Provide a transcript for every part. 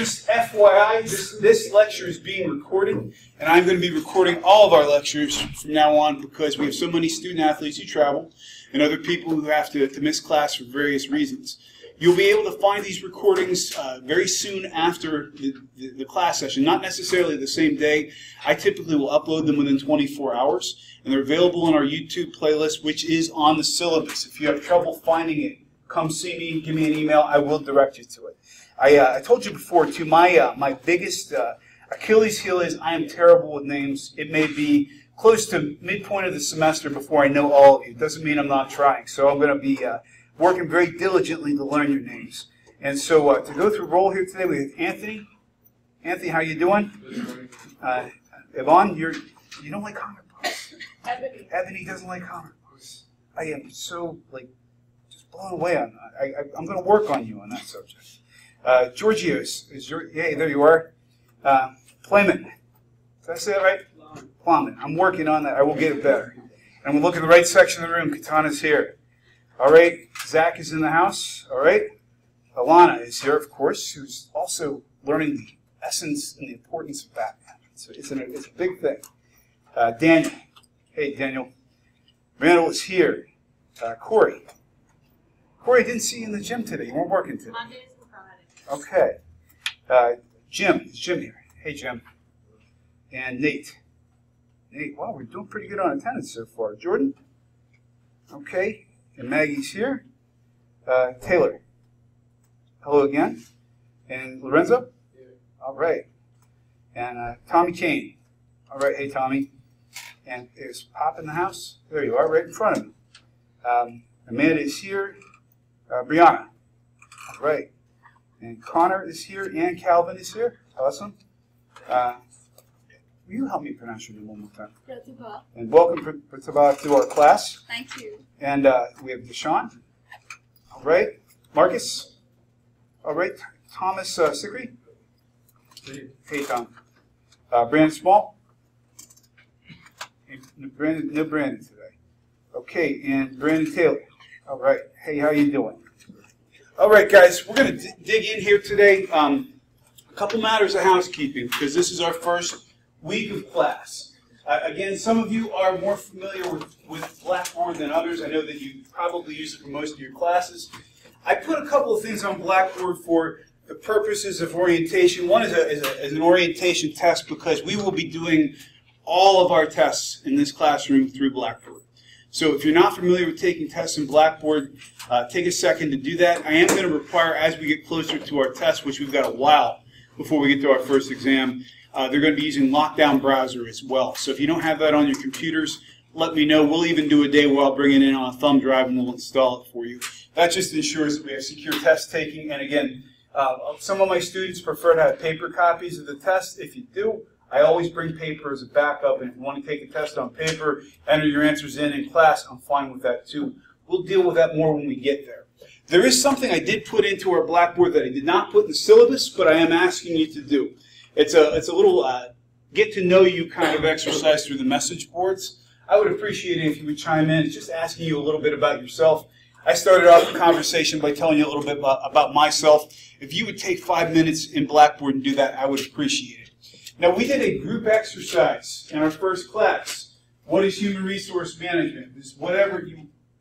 just FYI, this lecture is being recorded, and I'm going to be recording all of our lectures from now on because we have so many student athletes who travel and other people who have to miss class for various reasons. You'll be able to find these recordings very soon after the class session, not necessarily the same day. I typically will upload them within 24 hours, and they're available on our YouTube playlist, which is on the syllabus. If you have trouble finding it, come see me, give me an email, I will direct you to it. I told you before, too, my biggest Achilles heel is I am terrible with names. It may be close to midpoint of the semester before I know all of you. It doesn't mean I'm not trying. So I'm going to be working very diligently to learn your names. And so to go through roll here today, we have Anthony. Anthony, how you doing? Yvonne, you don't like comic books. Ebony doesn't like comic books. I am so just blown away on that. I'm going to work on you on that subject. Georgios, yeah, there you are. Playman, did I say that right? Plummet. I'm working on that. I will get it better. And we'll look at the right section of the room. Katana's here. All right. Zach is in the house. All right. Alana is here, of course, who's also learning the essence and the importance of Batman. So it's a big thing. Daniel. Hey, Daniel. Randall is here. Corey. Corey, I didn't see you in the gym today. You weren't working today. Mondays and Fridays. Okay. Jim. Is Jim here? Hey, Jim. And Nate. Nate, wow, we're doing pretty good on attendance so far. Jordan? Okay. And Maggie's here. Taylor. Hello again. And Lorenzo? Yeah. All right. And Tommy Kane. All right. Hey, Tommy. And is Pop in the house? There you are, right in front of me. Amanda is here. Brianna. All right. And Connor is here. And Calvin is here. Awesome. Will you help me pronounce your name one more time? Pratibha. And welcome, Pratibha, to our class. Thank you. And we have Deshaun. All right. Marcus. All right. Thomas Sickery. Hey, Tom. Brandon Small. No Brandon today. Okay. And Brandon Taylor. All right. Hey, how you doing? All right, guys. We're going to dig in here today. A couple matters of housekeeping because this is our first week of class. Again, some of you are more familiar with Blackboard than others. I know that you probably use it for most of your classes. I put a couple of things on Blackboard for the purposes of orientation. One is an orientation test because we will be doing all of our tests in this classroom through Blackboard. So if you're not familiar with taking tests in Blackboard, take a second to do that. I am going to require, as we get closer to our test, which we've got a while before we get to our first exam, they're going to be using Lockdown Browser as well. So if you don't have that on your computers, let me know. We'll even do a day where I'll bring it in on a thumb drive and we'll install it for you. That just ensures that we have secure test taking. And again, some of my students prefer to have paper copies of the test. If you do, I always bring paper as a backup. And if you want to take a test on paper, enter your answers in class, I'm fine with that too. We'll deal with that more when we get there. There is something I did put into our Blackboard that I did not put in the syllabus, but I am asking you to do. It's a little get-to-know-you kind of exercise through the message boards. I would appreciate it if you would chime in. It's just asking you a little bit about yourself. I started off the conversation by telling you a little bit about myself. If you would take 5 minutes in Blackboard and do that, I would appreciate it. Now, we did a group exercise in our first class. What is human resource management? It's whatever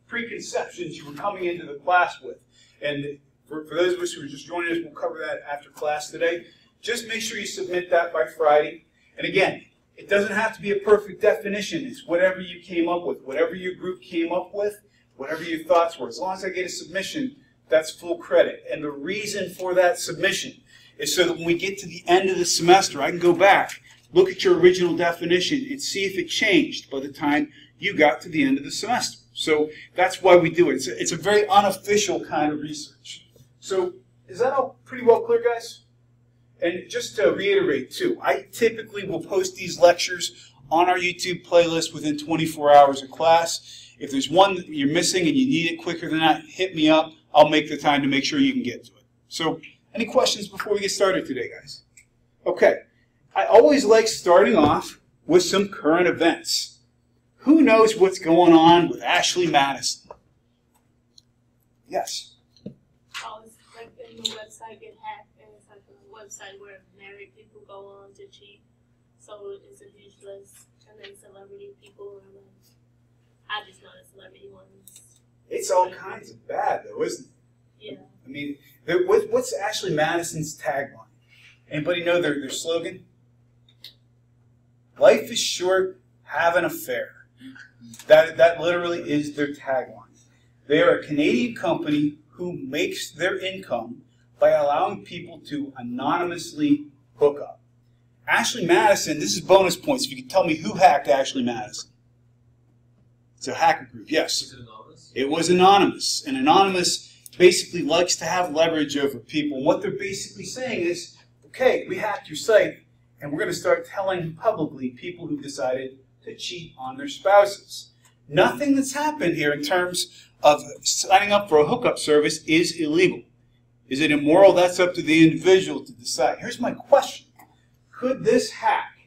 preconceptions you were coming into the class with. And for those of us who are just joining us, we'll cover that after class today. Just make sure you submit that by Friday. And again, it doesn't have to be a perfect definition. It's whatever you came up with, whatever your group came up with, whatever your thoughts were. As long as I get a submission, that's full credit. And the reason for that submission is so that when we get to the end of the semester, I can go back, look at your original definition, and see if it changed by the time you got to the end of the semester. So that's why we do it. It's a very unofficial kind of research. So is that all pretty well clear, guys? And just to reiterate, too, I typically will post these lectures on our YouTube playlist within 24 hours of class. If there's one that you're missing and you need it quicker than that, hit me up. I'll make the time to make sure you can get to it. So any questions before we get started today, guys? Okay. I always like starting off with some current events. Who knows what's going on with Ashley Madison? Yes? Like the new website get hacked and it's like, website where married people go on to cheat. So it's a huge list. And then celebrity people are like, I just know the celebrity ones. It's all kinds of bad, though, isn't it? Yeah. I mean, what's Ashley Madison's tagline? Anybody know their slogan? Life is short, have an affair. That literally is their tagline. They are a Canadian company who makes their income by allowing people to anonymously hook up. Ashley Madison, this is bonus points. If you could tell me who hacked Ashley Madison. It's a hacker group, yes. Was it anonymous? It was anonymous. And anonymous basically likes to have leverage over people. And what they're basically saying is, okay, we hacked your site, and we're going to start telling publicly people who decided to cheat on their spouses. Nothing that's happened here in terms of signing up for a hookup service is illegal. Is it immoral? That's up to the individual to decide. Here's my question. Could this hack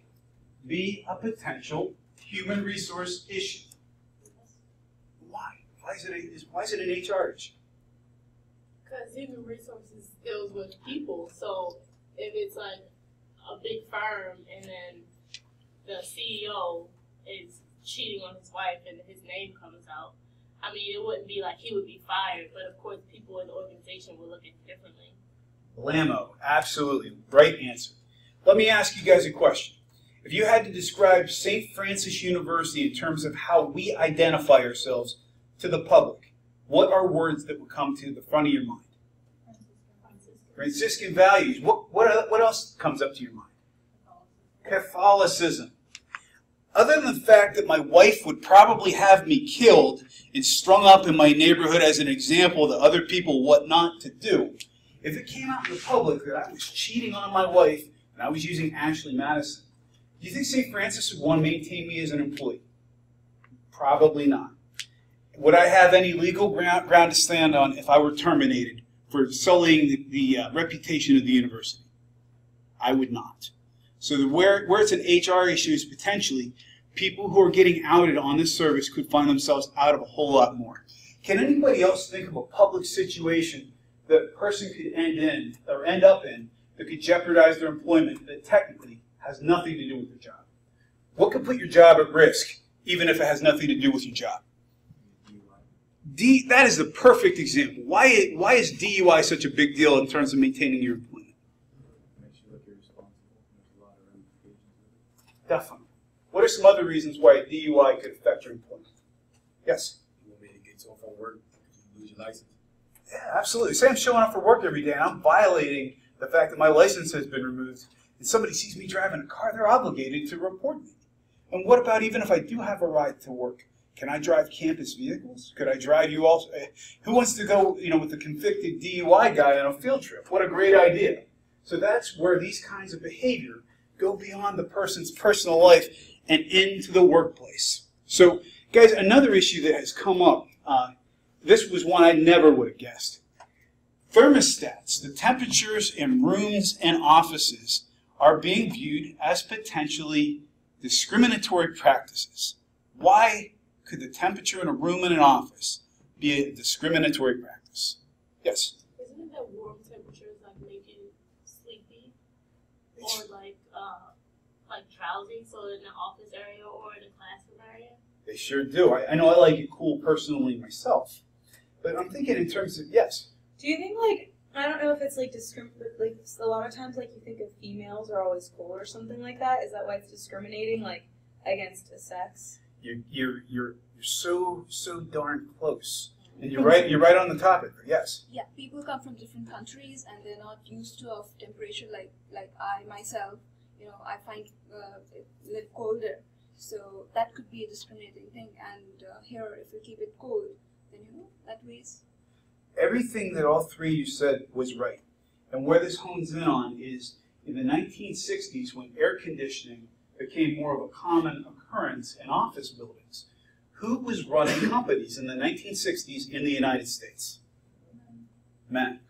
be a potential human resource issue? Why? Why is it an HR issue? Because human resources deals with people. So if it's like a big firm and then the CEO is cheating on his wife and his name comes out, I mean, it wouldn't be like he would be fired, but of course people in the organization will look at it differently. Blammo. Absolutely. Right answer. Let me ask you guys a question. If you had to describe St. Francis University in terms of how we identify ourselves to the public, what are words that would come to the front of your mind? Franciscan values. What else comes up to your mind? Catholicism. Other than the fact that my wife would probably have me killed and strung up in my neighborhood as an example to other people what not to do, if it came out in the public that I was cheating on my wife and I was using Ashley Madison, do you think St. Francis would want to maintain me as an employee? Probably not. Would I have any legal ground to stand on if I were terminated for sullying the reputation of the university? I would not. So where it's an HR issue is potentially people who are getting outed on this service could find themselves out of a whole lot more. Can anybody else think of a public situation that a person could end up in that could jeopardize their employment that technically has nothing to do with their job? What could put your job at risk, even if it has nothing to do with your job? That is the perfect example. Why is DUI such a big deal in terms of maintaining your employment? Definitely. What are some other reasons why a DUI could affect your employment? Yes? You want me to get off on work, you lose your license? Yeah, absolutely. Say I'm showing up for work every day and I'm violating the fact that my license has been removed and somebody sees me driving a car, they're obligated to report me. And what about even if I do have a ride to work? Can I drive campus vehicles? Could I drive you also? Who wants to go, with the convicted DUI guy on a field trip? What a great idea. So that's where these kinds of behavior go beyond the person's personal life and into the workplace. So, guys, another issue that has come up, this was one I never would have guessed. Thermostats, the temperatures in rooms and offices, are being viewed as potentially discriminatory practices. Why could the temperature in a room and an office be a discriminatory practice? Yes? Isn't it that warm temperatures make you sleepy? Or like drowsy, so in the office area or in the classroom area? They sure do. I know I like it cool personally myself. But I'm thinking in terms of, yes. Do you think, I don't know if it's a lot of times, you think of females are always cold or something like that. Is that why it's discriminating, against a sex? You're so darn close. And you're right on the topic. Yes. Yeah, people come from different countries and they're not used to of temperature like I myself, I find it live colder. So that could be a discriminating thing. And here, if you keep it cold, then that weighs. Everything that all three of you said was right. And where this hones in on is in the 1960s when air conditioning became more of a common occurrence in office buildings. Who was running companies in the 1960s in the United States? Men.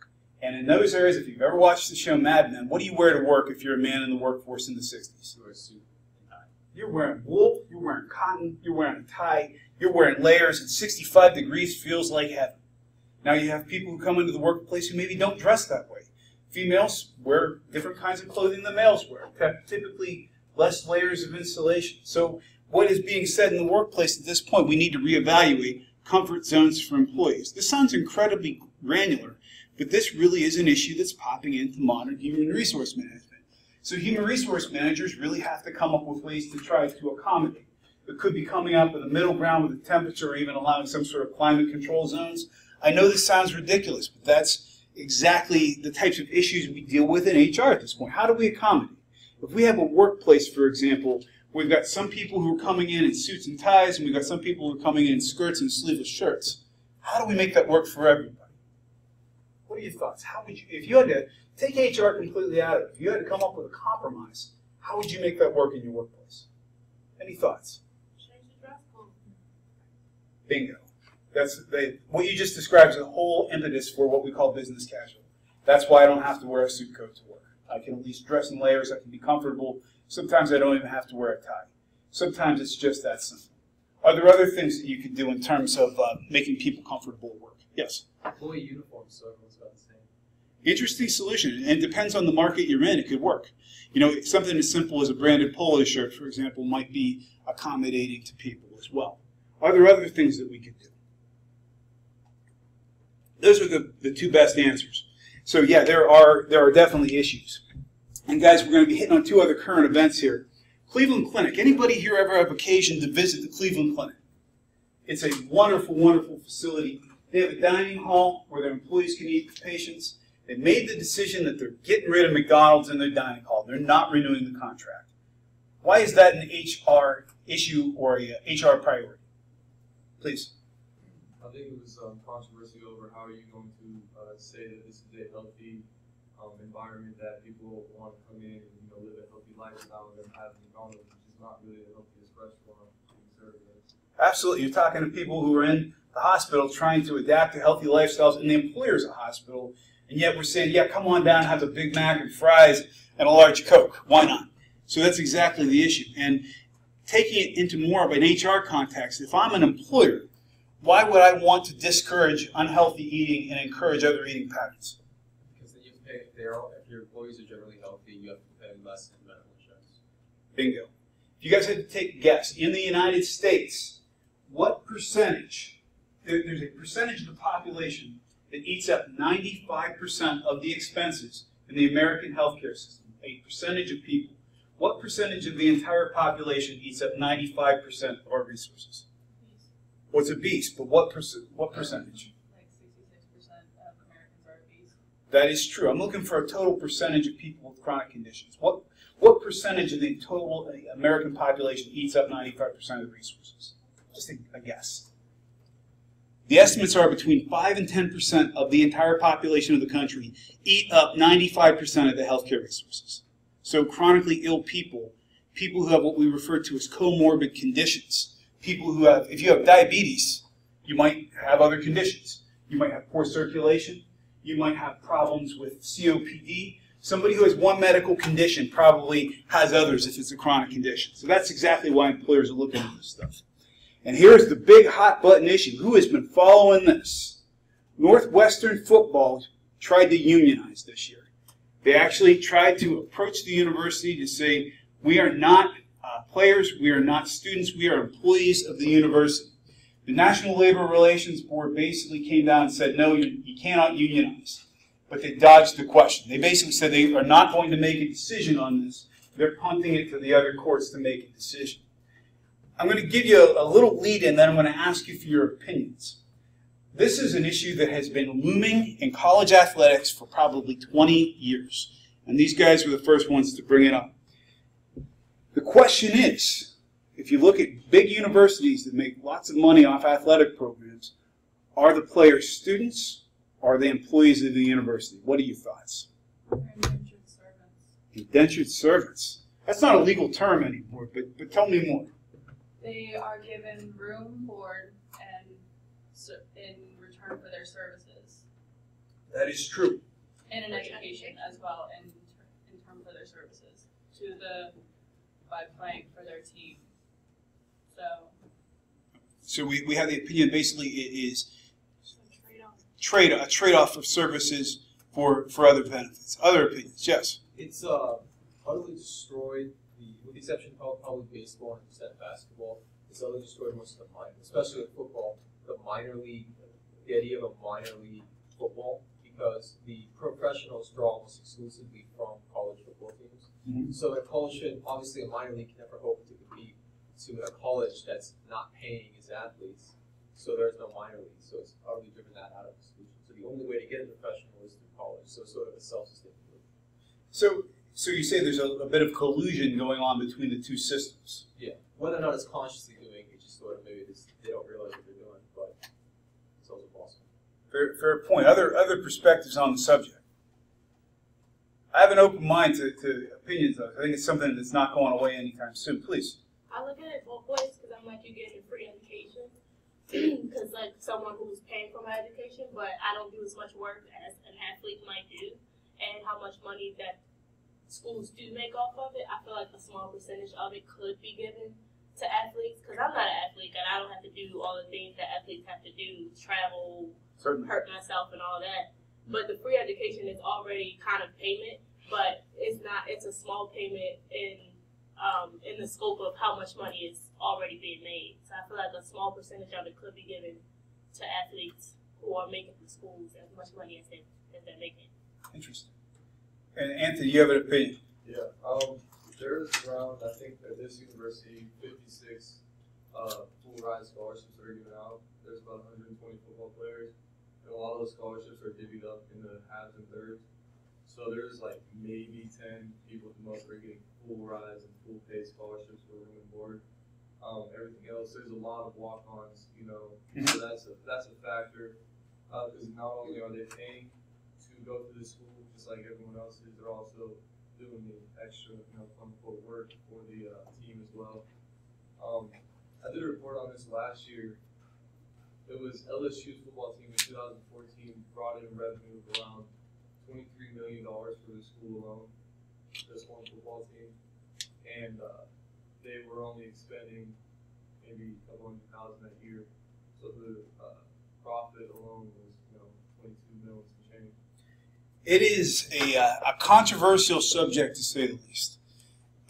And in those areas, if you've ever watched the show Mad Men, what do you wear to work if you're a man in the workforce in the 60s? You wear a suit and tie. You're wearing wool, you're wearing cotton, you're wearing a tie, you're wearing layers, and 65 degrees feels like heaven. Now you have people who come into the workplace who maybe don't dress that way. Females wear different kinds of clothing than males wear, typically less layers of insulation. So what is being said in the workplace at this point, we need to reevaluate comfort zones for employees. This sounds incredibly granular, but this really is an issue that's popping into modern human resource management. So human resource managers really have to come up with ways to try to accommodate. It could be coming up with a middle ground with a temperature, or even allowing some sort of climate control zones. I know this sounds ridiculous, but that's exactly the types of issues we deal with in HR at this point. How do we accommodate? If we have a workplace, for example, we've got some people who are coming in suits and ties, and we've got some people who are coming in skirts and sleeveless shirts. How do we make that work for everybody? What are your thoughts? How would you, if you had to take HR completely out of it, if you had to come up with a compromise, how would you make that work in your workplace? Any thoughts? Change the dress code. Bingo. What you just described is the whole impetus for what we call business casual. That's why I don't have to wear a suit coat to work. I can at least dress in layers. I can be comfortable. Sometimes I don't even have to wear a tie. Sometimes it's just that simple. Are there other things that you could do in terms of making people comfortable at work? Yes? Employee uniforms, so everyone's about the same. Interesting solution. And it depends on the market you're in. It could work. You know, something as simple as a branded polo shirt, for example, might be accommodating to people as well. Are there other things that we could do? Those are the two best answers. So yeah, there are definitely issues. And guys, we're going to be hitting on two other current events here. Cleveland Clinic. Anybody here ever have occasion to visit the Cleveland Clinic? It's a wonderful, wonderful facility. They have a dining hall where their employees can eat with patients. They made the decision that they're getting rid of McDonald's in their dining hall. They're not renewing the contract. Why is that an HR issue or a HR priority? Please. I think it was controversy over how are you going to say that this is a healthy environment that people want to come in and live a healthy lifestyle and have McDonald's, which is not really the healthiest restaurant being served at. Absolutely. You're talking to people who are in the hospital trying to adapt to healthy lifestyles, and the employer's a hospital, and yet we're saying, yeah, come on down, have a Big Mac and fries and a large Coke. Why not? So that's exactly the issue. And taking it into more of an HR context, if I'm an employer, why would I want to discourage unhealthy eating and encourage other eating patterns? Because then you have to pay, if your employees are generally healthy, you have to pay less in medical insurance. Bingo. If you guys had to take a guess, in the United States, what percentage, there's a percentage of the population that eats up 95% of the expenses in the American healthcare system, a percentage of people. What percentage of the entire population eats up 95% of our resources? Well, it's a beast, but what percentage? Like 66% of Americans are obese. That is true. I'm looking for a total percentage of people with chronic conditions. What percentage of the total American population eats up 95% of the resources? Just a guess. The estimates are between 5 and 10% of the entire population of the country eat up 95% of the healthcare resources. So chronically ill people, people who have what we refer to as comorbid conditions, people who have, if you have diabetes, you might have other conditions. You might have poor circulation. You might have problems with COPD. Somebody who has one medical condition probably has others if it's a chronic condition. So that's exactly why employers are looking at this stuff. And here's the big hot button issue. Who has been following this? Northwestern football tried to unionize this year. They actually tried to approach the university to say, we are not players, we are not students, we are employees of the university. The National Labor Relations Board basically came down and said, no, you cannot unionize. But they dodged the question. They basically said they are not going to make a decision on this. They're punting it to the other courts to make a decision. I'm going to give you a little lead in, then I'm going to ask you for your opinions. This is an issue that has been looming in college athletics for probably 20 years. And these guys were the first ones to bring it up. The question is, if you look at big universities that make lots of money off athletic programs, are the players students or are they employees of the university? What are your thoughts? Indentured servants. Indentured servants. That's not a legal term anymore, but tell me more. They are given room, board, and in return for their services. That is true. And an education as well in term for their services by playing for their team. So we have the opinion basically it is a trade-off of services for other benefits. Other opinions? Yes. It's utterly destroyed with the exception of probably baseball and instead basketball. It's utterly destroyed most of the minor, especially with football. The minor league, the idea of a minor league football, because the professionals draw almost exclusively from college football teams. Mm-hmm. So a college should, obviously a minor league can never hope to compete to a college that's not paying its athletes. So there's no minor league. So it's utterly driven that out of exclusion. So the only way to get a professional is through college. So it's sort of a self-sustaining group. So you say there's a bit of collusion going on between the two systems. Yeah. Whether or not it's consciously doing it, just sort of maybe they don't realize what they're doing, but it's also possible. Fair point. Other perspectives on the subject. I have an open mind to opinions of it. I think it's something that's not going away anytime soon. Please. I look at it both ways because I'm like, you're getting free education. Because like someone who's paying for my education, but I don't do as much work as an athlete might do, and how much money that schools do make off of it, I feel like a small percentage of it could be given to athletes. Because I'm not an athlete, and I don't have to do all the things that athletes have to do, travel, Certainly. hurt myself, and all that. But the free education is already kind of payment, but it's not. It's a small payment in the scope of how much money is already being made. So I feel like a small percentage of it could be given to athletes who are making the schools as much money as they're making. Interesting. And Anthony, you have an opinion? Yeah. There's around, I think, at this university, 56 full ride scholarships are given out. There's about 120 football players, and a lot of those scholarships are divvied up in the halves and thirds. So there's like maybe 10 people at the most that are getting full rides and full pay scholarships for room and board. Everything else, there's a lot of walk-ons, you know, so that's a factor. Because not only are they paying to go through the school just like everyone else is, they're also doing the extra, quote-unquote work for the team as well. I did a report on this last year. It was LSU's football team in 2014 brought in revenue of around $23 million for the school alone, just one football team, and they were only expending maybe a couple $100,000 a year. So the profit alone was, 22 million and change. It is a controversial subject, to say the least.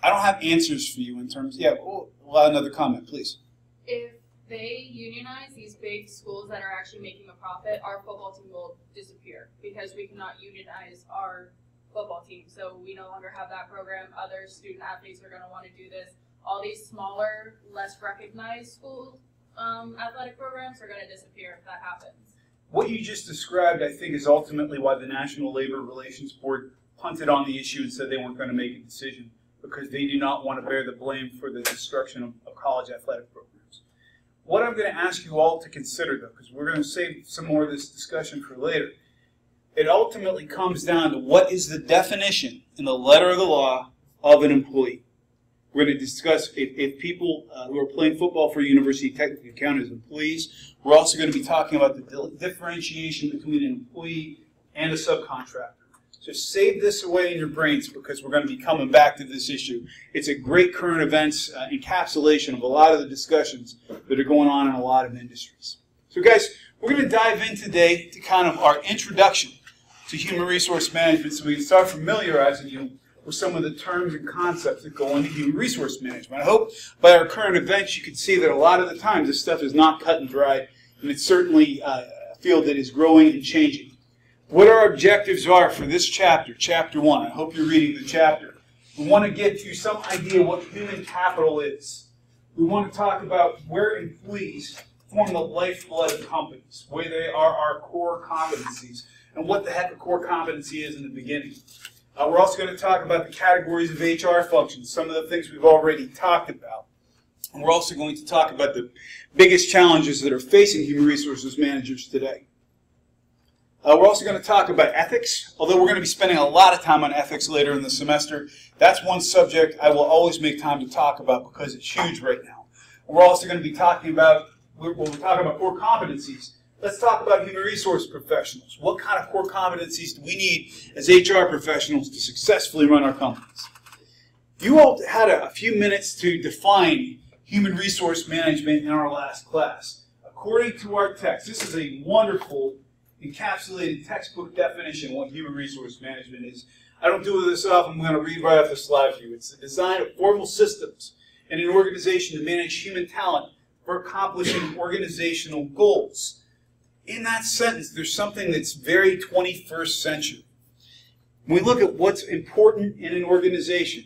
I don't have answers for you in terms. Yeah, we'll allow another comment, please. If they unionize these big schools that are actually making a profit, our football team will disappear because we cannot unionize our football team. So we no longer have that program. Other student athletes are going to want to do this. All these smaller, less recognized school athletic programs are going to disappear if that happens. What you just described, I think, is ultimately why the National Labor Relations Board punted on the issue and said they weren't going to make a decision, because they do not want to bear the blame for the destruction of college athletic programs. What I'm going to ask you all to consider, though, because we're going to save some more of this discussion for later, it ultimately comes down to what is the definition in the letter of the law of an employee. We're going to discuss if people who are playing football for a university technically count as employees. We're also going to be talking about the differentiation between an employee and a subcontractor. So save this away in your brains, because we're going to be coming back to this issue. It's a great current events encapsulation of a lot of the discussions that are going on in a lot of industries. So guys, we're going to dive in today to kind of our introduction to human resource management, so we can start familiarizing you with some of the terms and concepts that go into human resource management. I hope by our current events you can see that a lot of the times this stuff is not cut and dried, and it's certainly a field that is growing and changing. What our objectives are for this chapter, Chapter 1, I hope you're reading the chapter. We want to get you some idea what human capital is. We want to talk about where employees form the lifeblood of companies, where they are our core competencies, and what the heck a core competency is in the beginning. We're also going to talk about the categories of HR functions, some of the things we've already talked about. And we're also going to talk about the biggest challenges that are facing human resources managers today. We're also going to talk about ethics, although we're going to be spending a lot of time on ethics later in the semester. That's one subject I will always make time to talk about because it's huge right now. We're also going to be talking about, when we're talking about core competencies, let's talk about human resource professionals. What kind of core competencies do we need as HR professionals to successfully run our companies? You all had a few minutes to define human resource management in our last class. According to our text, this is a wonderful encapsulated textbook definition of what human resource management is. I don't do this often. I'm going to read right off the slide for you. It's the design of formal systems in an organization to manage human talent for accomplishing organizational goals. In that sentence, there's something that's very 21st century. When we look at what's important in an organization,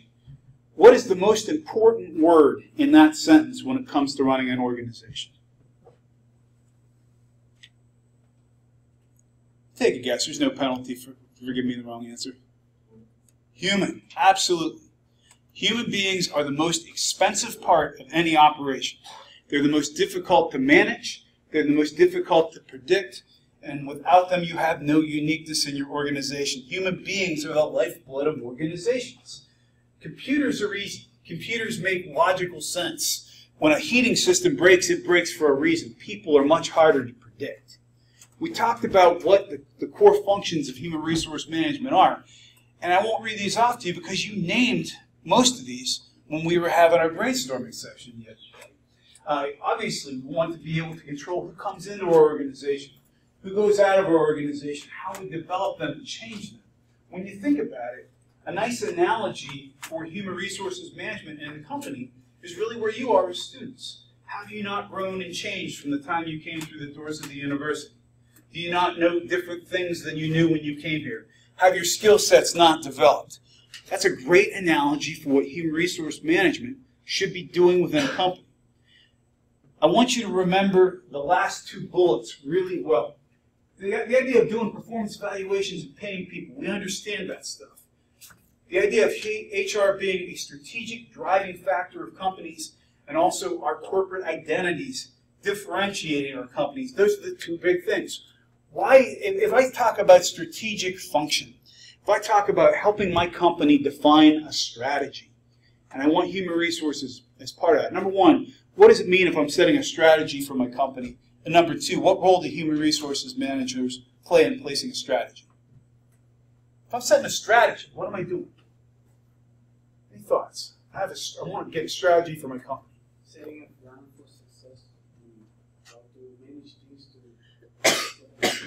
what is the most important word in that sentence when it comes to running an organization? Take a guess. There's no penalty for giving me the wrong answer. Human. Absolutely. Human beings are the most expensive part of any operation. They're the most difficult to manage. They're the most difficult to predict. And without them, you have no uniqueness in your organization. Human beings are the lifeblood of organizations. Computers are easy. Computers make logical sense. When a heating system breaks, it breaks for a reason. People are much harder to predict. We talked about what the core functions of human resource management are. And I won't read these off to you because you named most of these when we were having our brainstorming session yesterday. Obviously, we want to be able to control who comes into our organization, who goes out of our organization, how we develop them and change them. When you think about it, a nice analogy for human resources management in a company is really where you are as students. Have you not grown and changed from the time you came through the doors of the university? Do you not know different things than you knew when you came here? Have your skill sets not developed? That's a great analogy for what human resource management should be doing within a company. I want you to remember the last two bullets really well. The idea of doing performance evaluations and paying people, we understand that stuff. The idea of HR being a strategic driving factor of companies and also our corporate identities differentiating our companies, those are the two big things. Why, if I talk about strategic function, if I talk about helping my company define a strategy, and I want human resources as part of that, number one, what does it mean if I'm setting a strategy for my company? And number two, what role do human resources managers play in placing a strategy? If I'm setting a strategy, what am I doing? Any thoughts? I want to get a strategy for my company. Setting a plan for success, how to manage things to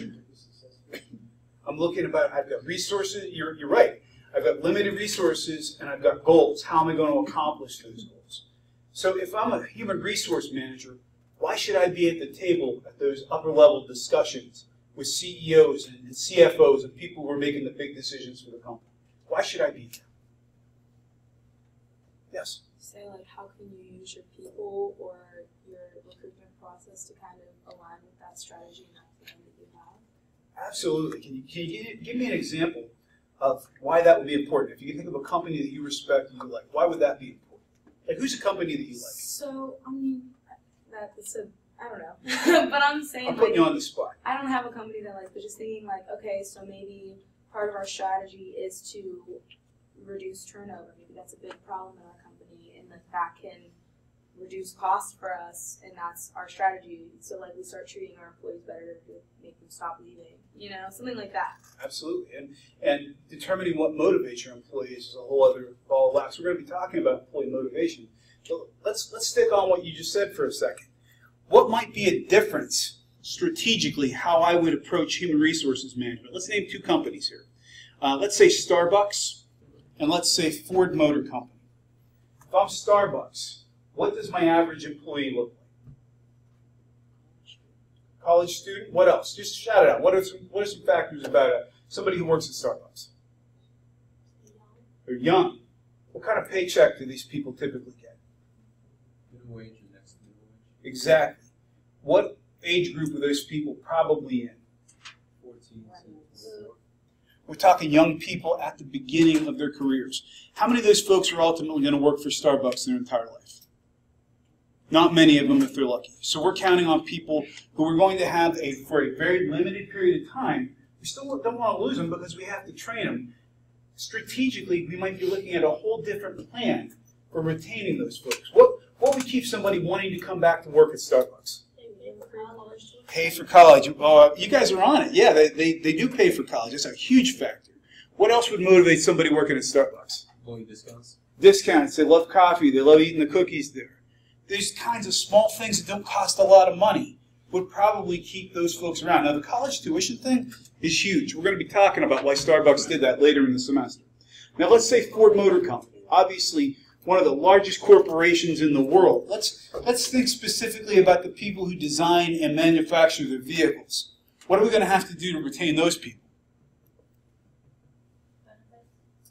be successful. I'm looking about, I've got resources, you're right. I've got limited resources and I've got goals. How am I going to accomplish those goals? So if I'm a human resource manager, why should I be at the table at those upper level discussions with CEOs and CFOs and people who are making the big decisions for the company? Why should I be there? Yes? Say, like, how can you use your people or your recruitment process to kind of align with that strategy and that plan that you have? Absolutely. Can you give me an example of why that would be important? If you can think of a company that you respect and you like, why would that be important? Like, who's a company that you like? So, I mean, that's I don't know. But I'm saying, I'm putting you on the spot. I don't have a company that I like, but just thinking like, okay, so maybe part of our strategy is to reduce turnover. Maybe that's a big problem in our company, and like that can reduce costs for us, and that's our strategy. So like we start treating our employees better to make them stop leaving, you know, something like that. Absolutely, and determining what motivates your employees is a whole other ball of wax. We're going to be talking about employee motivation. So let's stick on what you just said for a second. What might be a difference strategically how I would approach human resources management? Let's name two companies here. Let's say Starbucks and let's say Ford Motor Company. If I'm Starbucks, what does my average employee look like? College student? What else? Just shout it out. What are some factors about somebody who works at Starbucks? They're young. What kind of paycheck do these people typically get? Minimum wage or next to minimum wage? Exactly. What age group are those people probably in? 14. We're talking young people at the beginning of their careers. How many of those folks are ultimately going to work for Starbucks their entire life? Not many of them if they're lucky. So we're counting on people who are going to have, for a very limited period of time, we still don't want to lose them because we have to train them. Strategically, we might be looking at a whole different plan for retaining those folks. What would keep somebody wanting to come back to work at Starbucks? Pay for college. You guys are on it. Yeah, they do pay for college. That's a huge factor. What else would motivate somebody working at Starbucks? Employee discounts. Discounts. They love coffee. They love eating the cookies there. These kinds of small things that don't cost a lot of money would probably keep those folks around. Now, the college tuition thing is huge. We're going to be talking about why Starbucks did that later in the semester. Now, let's say Ford Motor Company, obviously one of the largest corporations in the world. Let's think specifically about the people who design and manufacture their vehicles. What are we going to have to do to retain those people?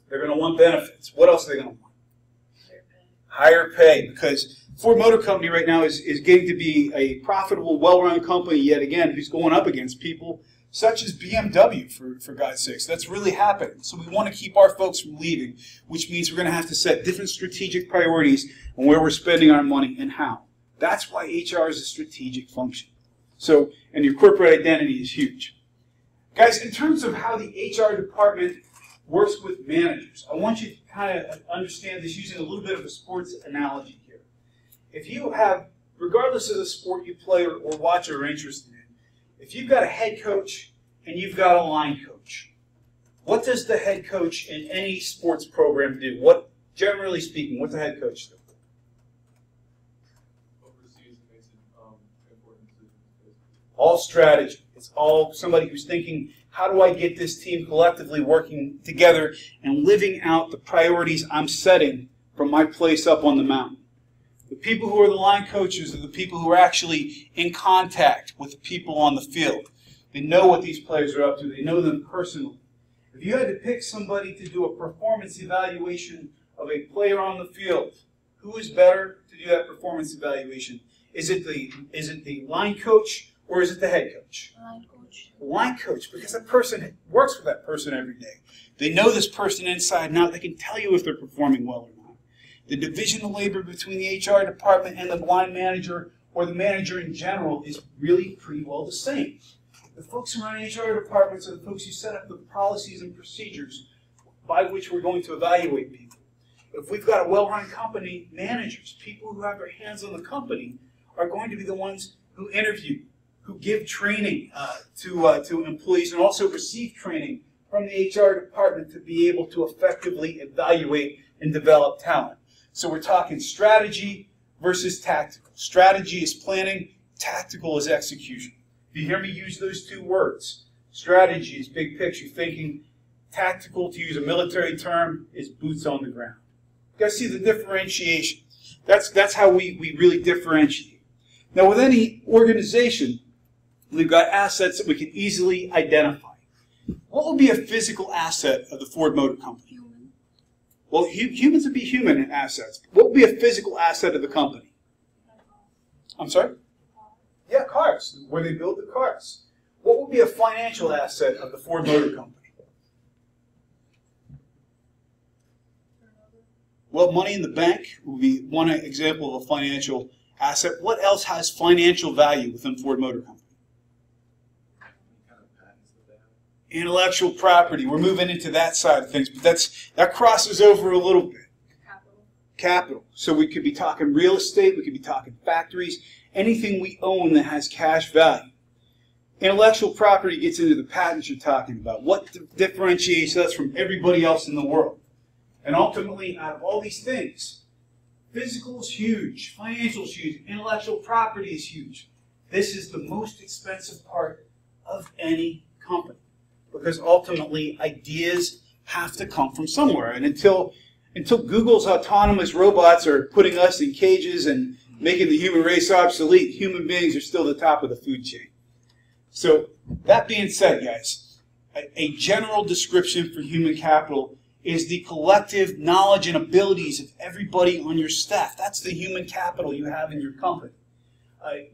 They're going to want benefits. What else are they going to want? Higher pay, because Ford Motor Company right now is getting to be a profitable, well-run company yet again who's going up against people such as BMW, for God's sakes. That's really happening. So we want to keep our folks from leaving, which means we're going to have to set different strategic priorities on where we're spending our money and how. That's why HR is a strategic function. So, and your corporate identity is huge. Guys, in terms of how the HR department works with managers, I want you to kind of understand this using a little bit of a sports analogy here. If you have, regardless of the sport you play or watch or are interested in, if you've got a head coach and you've got a line coach, what does the head coach in any sports program do? What, generally speaking, what's the head coach do? Overseas makes it important to All strategy. It's all somebody who's thinking, how do I get this team collectively working together and living out the priorities I'm setting from my place up on the mountain? The people who are the line coaches are the people who are actually in contact with the people on the field. They know what these players are up to. They know them personally. If you had to pick somebody to do a performance evaluation of a player on the field, who is better to do that performance evaluation? Is it the line coach or is it the head coach? Line coach. The line coach, because that person works with that person every day. They know this person inside and out. They can tell you if they're performing well or not. The division of labor between the HR department and the line manager or the manager in general is really pretty well the same. The folks who run HR departments are the folks who set up the policies and procedures by which we're going to evaluate people. If we've got a well-run company, managers, people who have their hands on the company, are going to be the ones who interview, who give training to employees and also receive training from the HR department to be able to effectively evaluate and develop talent. So we're talking strategy versus tactical. Strategy is planning, tactical is execution. If you hear me use those two words, strategy is big picture thinking, tactical, to use a military term, is boots on the ground. You guys see the differentiation. That's how we really differentiate. Now with any organization, we've got assets that we can easily identify. What would be a physical asset of the Ford Motor Company? Well, humans would be human assets. What would be a physical asset of the company? I'm sorry? Yeah, cars, where they build the cars. What would be a financial asset of the Ford Motor Company? Well, money in the bank would be one example of a financial asset. What else has financial value within Ford Motor Company? Intellectual property. We're moving into that side of things, but that crosses over a little bit. Capital. So we could be talking real estate, we could be talking factories, anything we own that has cash value. Intellectual property gets into the patents you're talking about. What differentiates us from everybody else in the world? And ultimately, out of all these things, physical is huge, financial is huge, intellectual property is huge. This is the most expensive part of any company. Because ultimately, ideas have to come from somewhere. And until Google's autonomous robots are putting us in cages and making the human race obsolete, human beings are still the top of the food chain. So that being said, guys, a general description for human capital is the collective knowledge and abilities of everybody on your staff. That's the human capital you have in your company.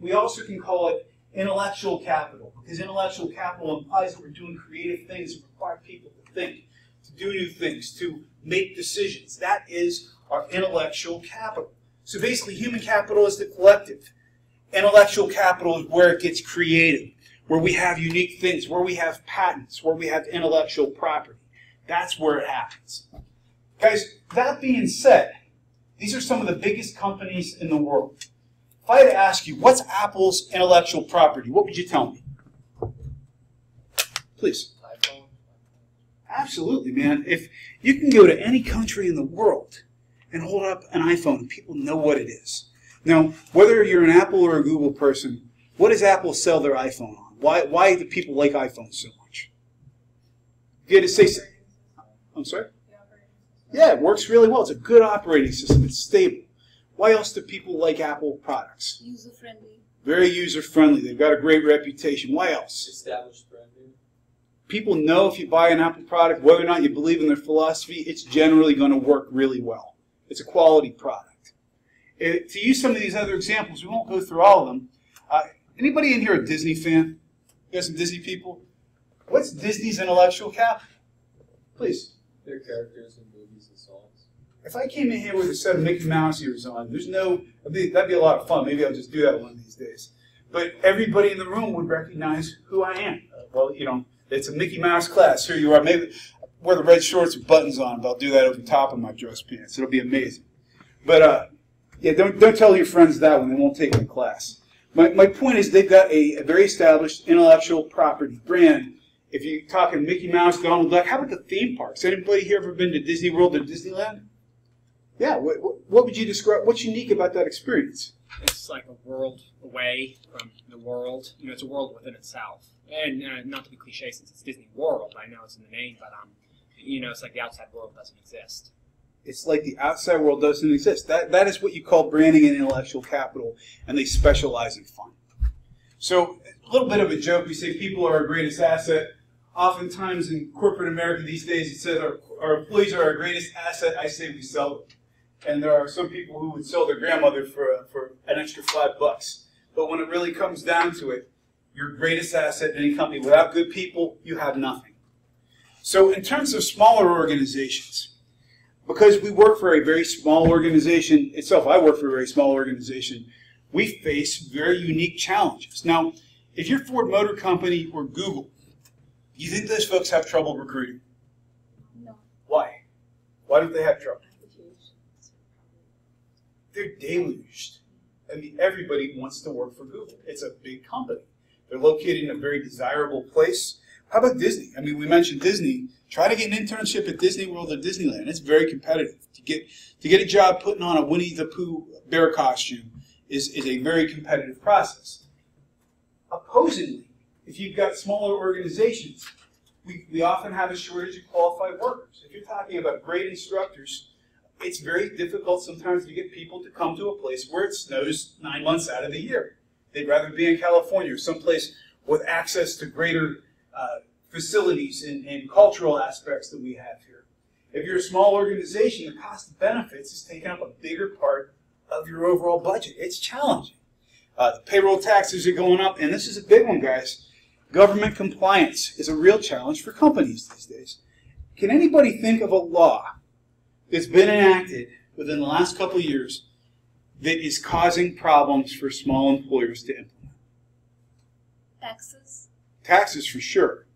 We also can call it intellectual capital, because intellectual capital implies that we're doing creative things that require people to think, to do new things, to make decisions. That is our intellectual capital. So basically, human capital is the collective. Intellectual capital is where it gets creative, where we have unique things, where we have patents, where we have intellectual property. That's where it happens. Guys, that being said, these are some of the biggest companies in the world. If I had to ask you, what's Apple's intellectual property, what would you tell me? Please. iPhone. Absolutely, man. If you can go to any country in the world and hold up an iPhone and people know what it is. Now, whether you're an Apple or a Google person, What does Apple sell their iPhone on? Why do people like iPhones so much? You had to say something. I'm sorry? Yeah, it works really well. It's a good operating system. It's stable. Why else do people like Apple products? User friendly. Very user friendly. They've got a great reputation. Why else? Established branding. People know if you buy an Apple product, whether or not you believe in their philosophy, it's generally going to work really well. It's a quality product. To use some of these other examples, we won't go through all of them. Anybody in here a Disney fan? You got some Disney people? What's Disney's intellectual capital? Please. Their characters in movies and songs. If I came in here with a set of Mickey Mouse ears on, that'd be a lot of fun. Maybe I'll just do that one of these days. But everybody in the room would recognize who I am. Well, you know, it's a Mickey Mouse class. Here you are. Maybe wear the red shorts with buttons on, but I'll do that over the top of my dress pants. It'll be amazing. But yeah, don't tell your friends that one. They won't take the class. My point is they've got a very established intellectual property brand. If you're talking Mickey Mouse, Donald Duck, how about the theme parks? Anybody here ever been to Disney World or Disneyland? Yeah, what would you describe? What's unique about that experience? It's like a world away from the world. You know, it's a world within itself. And not to be cliche, since it's Disney World, I know it's in the name, but you know, it's like the outside world doesn't exist. It's like the outside world doesn't exist. That is what you call branding and intellectual capital, and they specialize in fun. So a little bit of a joke. We say people are our greatest asset. Oftentimes in corporate America these days, it says our employees are our greatest asset. I say we sell them. And there are some people who would sell their grandmother for an extra $5. But when it really comes down to it, your greatest asset in any company, without good people, you have nothing. So in terms of smaller organizations, because we work for a very small organization itself, I work for a very small organization, we face very unique challenges. Now, if you're Ford Motor Company or Google, do you think those folks have trouble recruiting? No. Why? Why don't they have trouble? They're deluged. I mean, everybody wants to work for Google. It's a big company. They're located in a very desirable place. How about Disney? I mean, we mentioned Disney. Try to get an internship at Disney World or Disneyland. It's very competitive. To get a job putting on a Winnie the Pooh bear costume is a very competitive process. Opposingly, if you've got smaller organizations, we often have a shortage of qualified workers. If you're talking about great instructors, it's very difficult sometimes to get people to come to a place where it snows 9 months out of the year. They'd rather be in California or someplace with access to greater facilities and cultural aspects that we have here. If you're a small organization, the cost of benefits is taking up a bigger part of your overall budget. It's challenging. The payroll taxes are going up, and this is a big one, guys. Government compliance is a real challenge for companies these days. Can anybody think of a law that's been enacted within the last couple of years that is causing problems for small employers to implement? Taxes. Taxes for sure,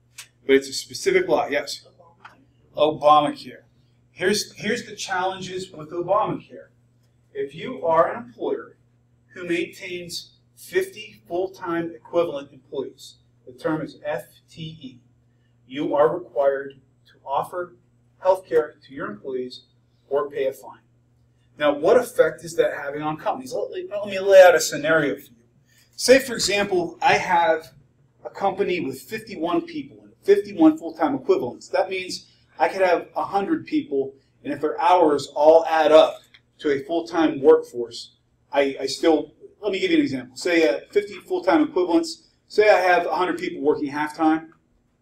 but it's a specific law. Yes? Obamacare. Here's the challenges with Obamacare. If you are an employer who maintains 50 full-time equivalent employees, the term is FTE, you are required to offer health care to your employees or pay a fine. Now, what effect is that having on companies? Let me lay out a scenario for you. Say, for example, I have a company with 51 people and 51 full-time equivalents. That means I could have 100 people, and if their hours all add up to a full-time workforce, I still, let me give you an example. Say 50 full-time equivalents. Say I have 100 people working half-time.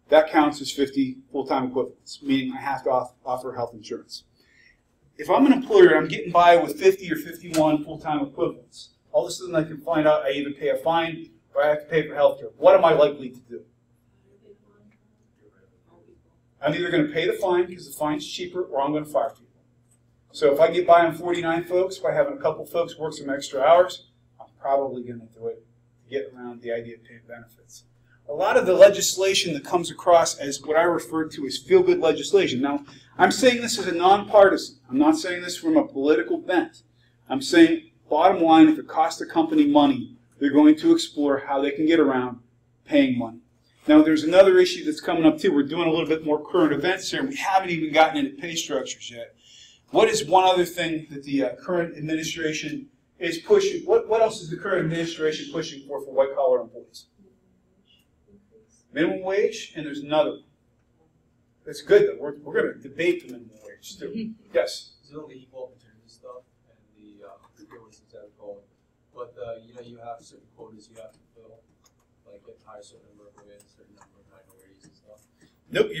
That counts as 50 full-time equivalents, meaning I have to offer health insurance. If I'm an employer and I'm getting by with 50 or 51 full-time equivalents, all of a sudden I can find out I either pay a fine or I have to pay for health care. What am I likely to do? I'm either going to pay the fine because the fine's cheaper, or I'm going to fire people. So if I get by on 49 folks by having a couple folks work some extra hours, I'm probably going to do it to get around the idea of paying benefits. A lot of the legislation that comes across as what I refer to as feel-good legislation. Now, I'm saying this as a nonpartisan. I'm not saying this from a political bent. I'm saying, bottom line, if it costs a company money, they're going to explore how they can get around paying money. Now, there's another issue that's coming up, too. We're doing a little bit more current events here, and we haven't even gotten into pay structures yet. What is one other thing that the current administration is pushing, what else is the current administration pushing for white-collar employees? Minimum wage, and there's another one. That's good, though. We're going to debate the minimum wage, too. Yes? It's only equal opportunity stuff, and the, I forget what it's exactly called, but, you know, you have certain quotas you have to fill, like get hire a certain number of women, a certain number of minorities and stuff. Nope,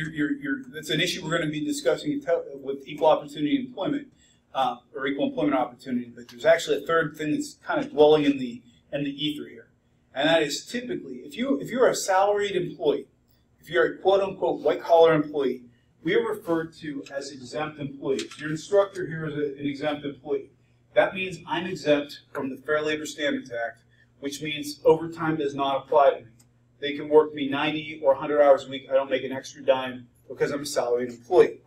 that's an issue we're going to be discussing with equal opportunity employment, or equal employment opportunity, but there's actually a third thing that's kind of dwelling in the ether here. And that is typically, if you're a salaried employee, if you're a quote-unquote white-collar employee, we are referred to as exempt employees. Your instructor here is an exempt employee. That means I'm exempt from the Fair Labor Standards Act, which means overtime does not apply to me. They can work me 90 or 100 hours a week. I don't make an extra dime because I'm a salaried employee.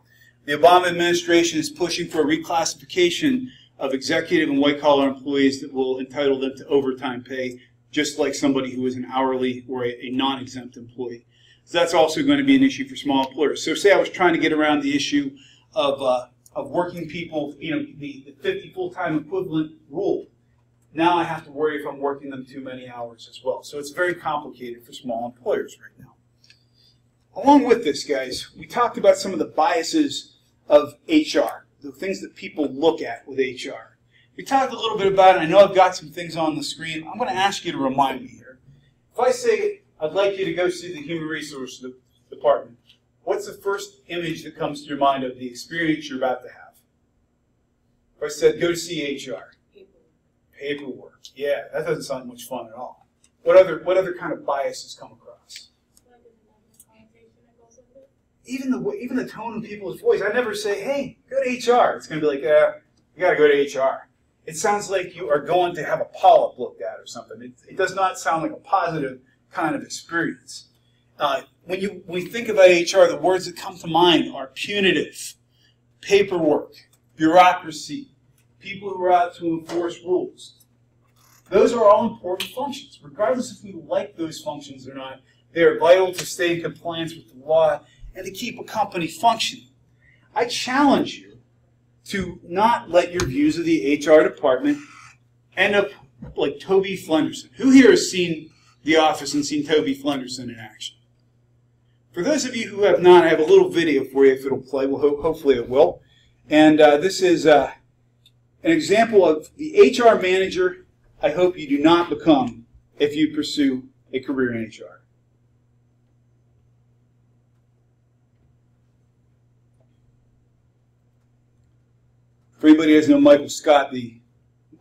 The Obama administration is pushing for a reclassification of executive and white-collar employees that will entitle them to overtime pay, just like somebody who is an hourly or a non-exempt employee. So that's also going to be an issue for small employers. So say I was trying to get around the issue of working people, you know, the 50 full-time equivalent rule. Now I have to worry if I'm working them too many hours as well. So it's very complicated for small employers right now. Along with this, guys, we talked about some of the biases of HR, the things that people look at with HR. We talked a little bit about it. I know I've got some things on the screen. I'm going to ask you to remind me here. If I say I'd like you to go see the Human Resources Department, what's the first image that comes to your mind of the experience you're about to have? If I said go to see HR. Paperwork. Yeah, that doesn't sound much fun at all. What other kind of biases come across? Even the tone of people's voice. I never say, hey, go to HR. It's going to be like, you got to go to HR. It sounds like you are going to have a polyp looked at or something. It does not sound like a positive kind of experience. When we think about HR, the words that come to mind are punitive, paperwork, bureaucracy, people who are out to enforce rules. Those are all important functions. Regardless if we like those functions or not, they are vital to stay in compliance with the law and to keep a company functioning. I challenge you to not let your views of the HR department end up like Toby Flenderson. Who here has seen The Office and seen Toby Flenderson in action? For those of you who have not, I have a little video for you if it'll play. Well, hopefully it will. And this is an example of the HR manager I hope you do not become if you pursue a career in HR. For anybody who doesn't know Michael Scott, the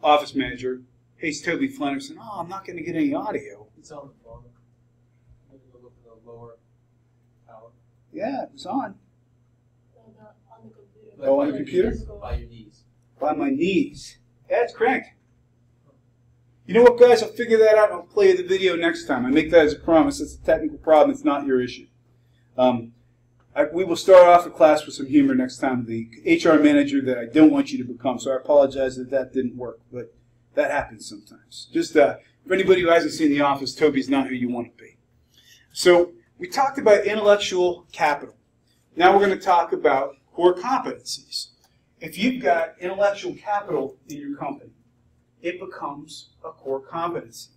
office manager, hates Toby Flenderson. Oh, I'm not going to get any audio. It's on the phone. Maybe go look at the lower tower. Yeah, it was on. On the computer. Oh, on the computer? By your knees. By my knees. Yeah, it's cranked. You know what, guys? I'll figure that out and I'll play the video next time. I make that as a promise. It's a technical problem. It's not your issue. We will start off the class with some humor next time. The HR manager that I don't want you to become. So I apologize that that didn't work, but that happens sometimes. Just for anybody who hasn't seen The Office, Toby's not who you want to be. So we talked about intellectual capital. Now we're going to talk about core competencies. If you've got intellectual capital in your company, it becomes a core competency.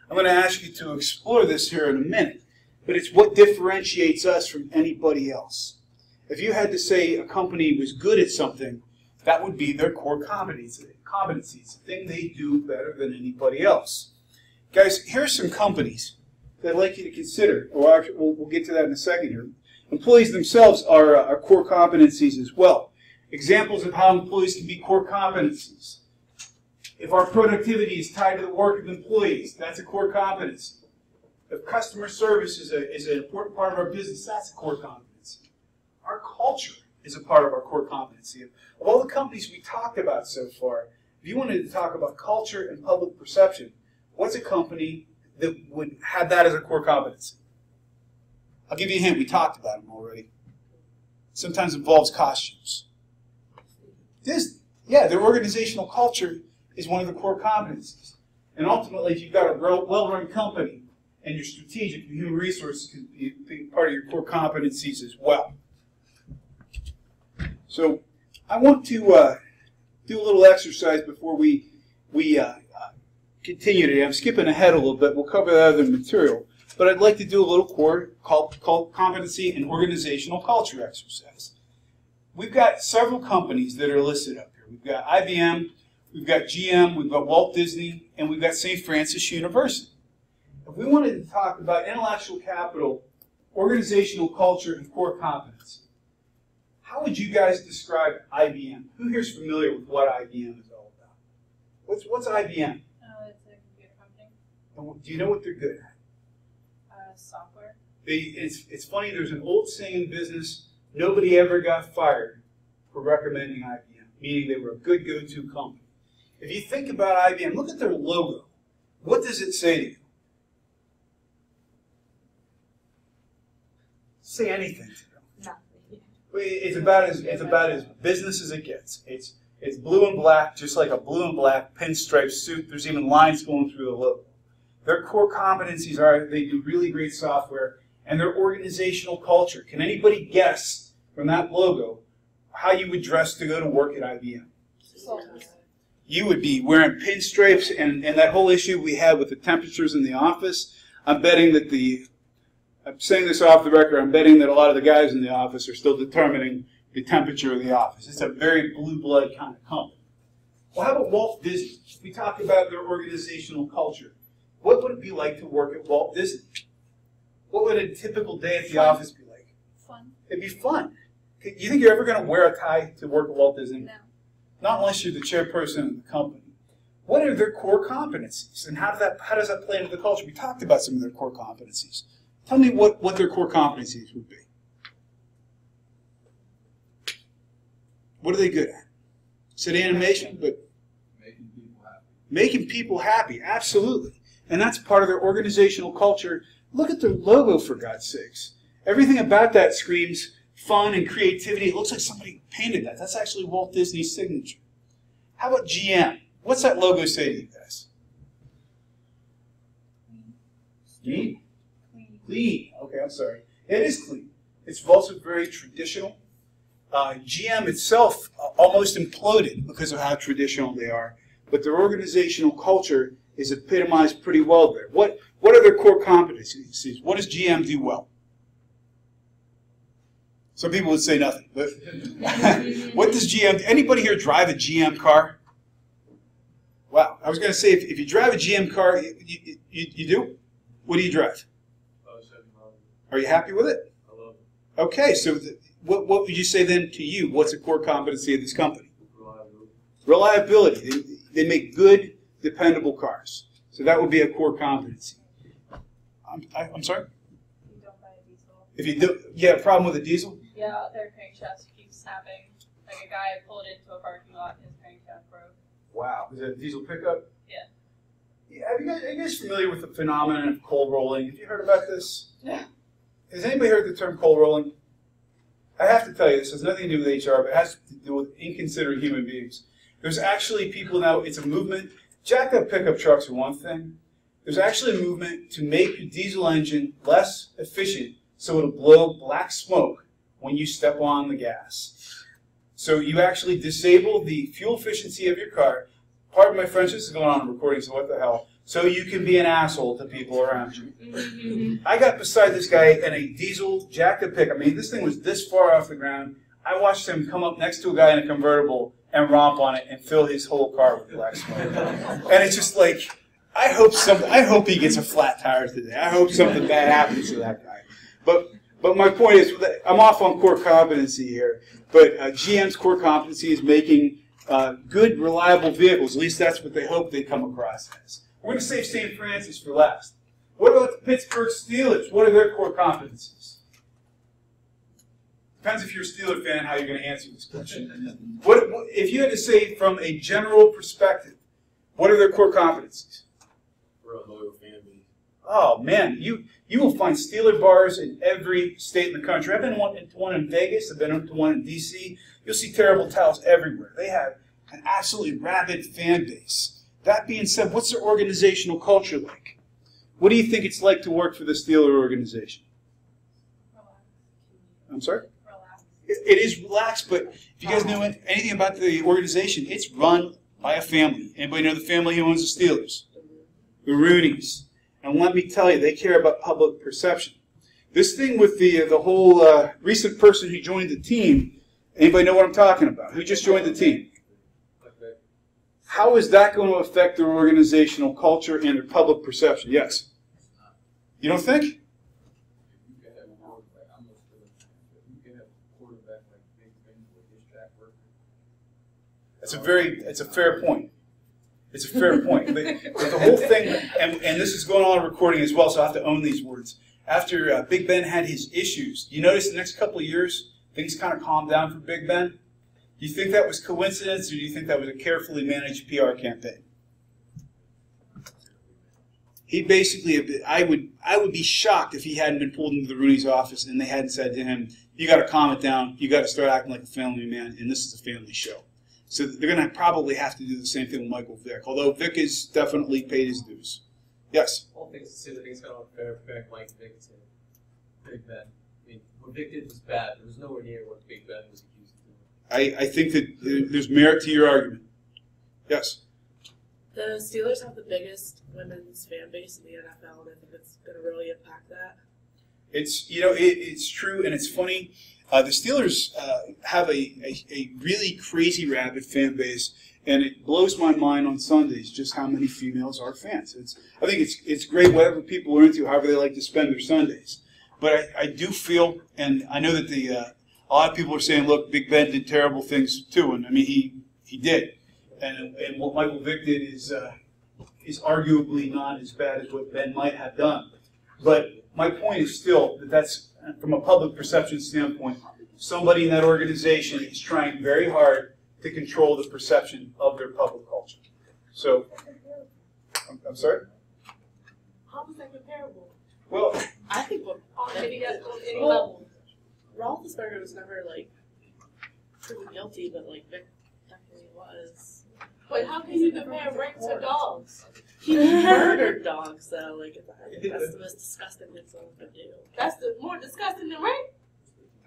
I'm going to ask you to explore this here in a minute, but it's what differentiates us from anybody else. If you had to say a company was good at something, that would be their core competencies, the thing they do better than anybody else. Guys, here are some companies that I'd like you to consider, or actually, we'll get to that in a second here. Employees themselves are core competencies as well. Examples of how employees can be core competencies. If our productivity is tied to the work of employees, that's a core competency. If customer service is an important part of our business, that's a core competency. Our culture is a part of our core competency. Of all the companies we talked about so far, if you wanted to talk about culture and public perception, what's a company that would have that as a core competency? I'll give you a hint. We talked about them already. Sometimes involves costumes. Disney. Yeah, their organizational culture is one of the core competencies. And ultimately, if you've got a well-run company and you're strategic, human resources can be part of your core competencies as well. So I want to do a little exercise before we we continue today. I'm skipping ahead a little bit. We'll cover that other material. But I'd like to do a little core competency and organizational culture exercise. We've got several companies that are listed up here. We've got IBM, we've got GM, we've got Walt Disney, and we've got St. Francis University. If we wanted to talk about intellectual capital, organizational culture, and core competency, how would you guys describe IBM? Who here is familiar with what IBM is all about? What's IBM? It's a computer company. And do you know what they're good at? Software. It's funny, there's an old saying in business, nobody ever got fired for recommending IBM, meaning they were a good go-to company. If you think about IBM, look at their logo. What does it say to you? Say anything to them. Nothing. It's about as business as it gets. It's blue and black, just like a blue and black pinstripe suit. There's even lines going through the logo. Their core competencies are they do really great software, and their organizational culture. Can anybody guess from that logo how you would dress to go to work at IBM? You would be wearing pinstripes, and that whole issue we had with the temperatures in the office. I'm betting that I'm saying this off the record, I'm betting that a lot of the guys in the office are still determining the temperature of the office. It's a very blue blood kind of company. Well, how about Walt Disney? We talk about their organizational culture. What would it be like to work at Walt Disney? What would a typical day at the office be like? Fun. It'd be fun. You think you're ever going to wear a tie to work at Walt Disney? No. Not unless you're the chairperson of the company. What are their core competencies, and how does that play into the culture? We talked about some of their core competencies. Tell me what their core competencies would be. What are they good at? Said animation, but Making people happy. making people happy, absolutely. And that's part of their organizational culture. Look at their logo, for God's sakes. Everything about that screams fun and creativity. It looks like somebody painted that. That's actually Walt Disney's signature. How about GM? What's that logo say to you guys? Clean. Clean. Okay, I'm sorry. It is clean. It's also very traditional. GM itself almost imploded because of how traditional they are. But their organizational culture is epitomized pretty well there. What are their core competencies? What does GM do well? Some people would say nothing, but what does GM do? Anybody here drive a GM car? Wow, I was going to say, if you drive a GM car, you do? What do you drive? Are you happy with it? I love it. Okay, so what would you say then to you? What's a core competency of this company? Reliability. Reliability. They make good, dependable cars. So that would be a core competency. I'm sorry? You don't buy a diesel. If you do, you have a problem with a diesel? Yeah, their crankshaft keeps snapping. Like a guy pulled into a parking lot and his crankshaft broke. Wow. Is that a diesel pickup? Yeah. Are you guys familiar with the phenomenon of coal rolling? Have you heard about this? Yeah. Has anybody heard the term coal rolling? I have to tell you, this has nothing to do with HR, but it has to do with inconsiderate human beings. There's actually people now, it's a movement. Jacked up pickup trucks are one thing. There's actually a movement to make your diesel engine less efficient so it'll blow black smoke when you step on the gas. So you actually disable the fuel efficiency of your car. Pardon my French, this is going on in recording, so what the hell. So you can be an asshole to people around you. I got beside this guy in a diesel jacked up pickup. I mean, this thing was this far off the ground. I watched him come up next to a guy in a convertible and romp on it and fill his whole car with black smoke. And it's just like, I hope he gets a flat tire today. I hope something bad happens to that guy. But my point is, I'm off on core competency here. But GM's core competency is making good, reliable vehicles. At least that's what they hope they come across as. We're going to save St. Francis for last. What about the Pittsburgh Steelers? What are their core competencies? Depends if you're a Steeler fan how you're going to answer this question. What if you had to say from a general perspective, what are their core competencies? We're a loyal fan base. Oh man, you will find Steeler bars in every state in the country. I've been to one in Vegas. I've been to one in D.C. You'll see terrible towels everywhere. They have an absolutely rabid fan base. That being said, what's their organizational culture like? What do you think it's like to work for the Steeler organization? Relax. I'm sorry? Relax. It is relaxed, but if you guys know anything about the organization, it's run by a family. Anybody know the family who owns the Steelers? The Rooneys. And let me tell you, they care about public perception. This thing with the whole recent person who joined the team, anybody know what I'm talking about? Who just joined the team? How is that going to affect their organizational culture and their public perception? Yes? You don't think? It's a fair point. It's a fair point. But the whole thing, and this is going on recording as well, so I have to own these words. After Big Ben had his issues, you notice the next couple of years, things kind of calmed down for Big Ben? Do you think that was coincidence, or do you think that was a carefully managed PR campaign? He basically, I would be shocked if he hadn't been pulled into the Rooney's office and they hadn't said to him, you got to calm it down, you got to start acting like a family man, and this is a family show. So they're going to probably have to do the same thing with Michael Vick, although Vick has definitely paid his dues. Yes? All things considered, I think it's kind of unfair comparing Mike Vick to Big Ben. I mean, what Vick did was bad. There was nowhere near what Big Ben was accused of doing. I think that there's merit to your argument. Yes? The Steelers have the biggest women's fan base in the NFL, and I think it's going to really impact that. It's it's true, and it's funny. The Steelers have a really crazy rabid fan base, and it blows my mind on Sundays just how many females are fans. I think it's great whatever people are into, however they like to spend their Sundays. But I do feel, and I know that a lot of people are saying, look, Big Ben did terrible things too, and I mean he did, and what Michael Vick did is arguably not as bad as what Ben might have done. But my point is still that that's, from a public perception standpoint, somebody in that organization is trying very hard to control the perception of their public culture. So, I'm sorry? How is that comparable? Well, I think On any level. Roethlisberger was never proven guilty, but Vic definitely was. But how can you compare rape to dogs? He murdered dogs, though. That's the most disgusting thing someone could do. That's more disgusting than rape?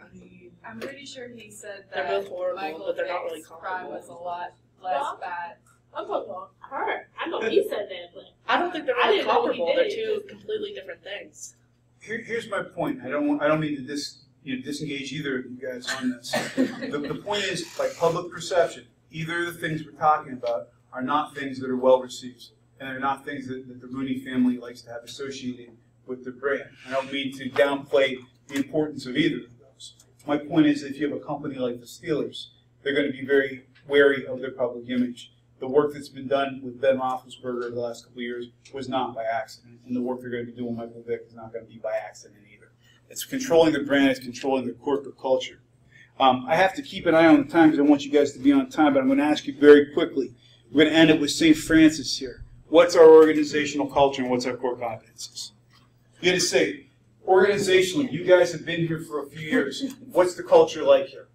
I mean, I'm pretty sure he said they're that both horrible, Michael but they're not really Vick's crime was a comparable. lot less Well, bad. I'm talking about her. I know he said that, but I don't think they're I really didn't know he comparable. They're did. two completely different things. here's my point. I don't mean to disengage either of you guys on this. The point is, by public perception, either of the things we're talking about are not things that are well received, and they're not things that the Rooney family likes to have associated with their brand. I don't mean to downplay the importance of either of those. My point is, if you have a company like the Steelers, they're going to be very wary of their public image. The work that's been done with Ben Roethlisberger over the last couple of years was not by accident, and the work they're going to be doing with Michael Vick is not going to be by accident either. It's controlling the brand, it's controlling their corporate culture. I have to keep an eye on the time because I want you guys to be on time, but I'm going to ask you very quickly. We're going to end it with St. Francis here. What's our organizational culture and what's our core competencies? You got to say, organizationally, you guys have been here for a few years. What's the culture like here?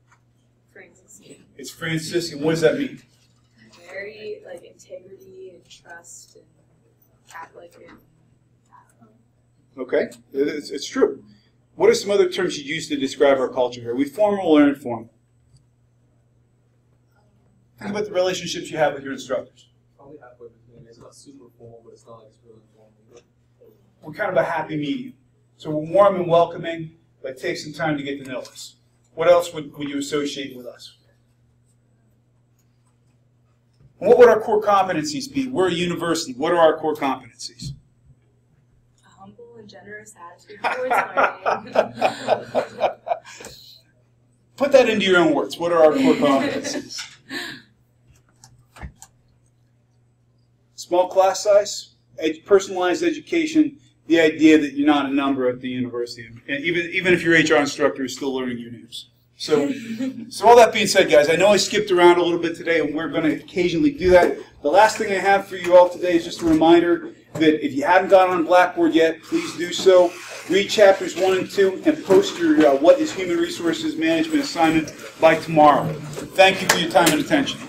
Franciscan. It's Franciscan. What does that mean? Very integrity and trust and Catholic and Okay, it's true. What are some other terms you use to describe our culture here? Are we formal or informal? Think about the relationships you have with your instructors. Probably halfway between. It's not super formal, but it's not it's really formal either. We're kind of a happy medium. So we're warm and welcoming, but take some time to get to know us. What else would you associate with us? And what would our core competencies be? We're a university. What are our core competencies? a humble and generous attitude towards learning. Put that into your own words. What are our core competencies? Small class size, personalized education, the idea that you're not a number at the university. And even if your HR instructor is still learning your names. So all that being said, guys, I know I skipped around a little bit today, and we're going to occasionally do that. The last thing I have for you all today is just a reminder that if you haven't gone on Blackboard yet, please do so. Read chapters 1 and 2 and post your What is Human Resources Management assignment by tomorrow. Thank you for your time and attention.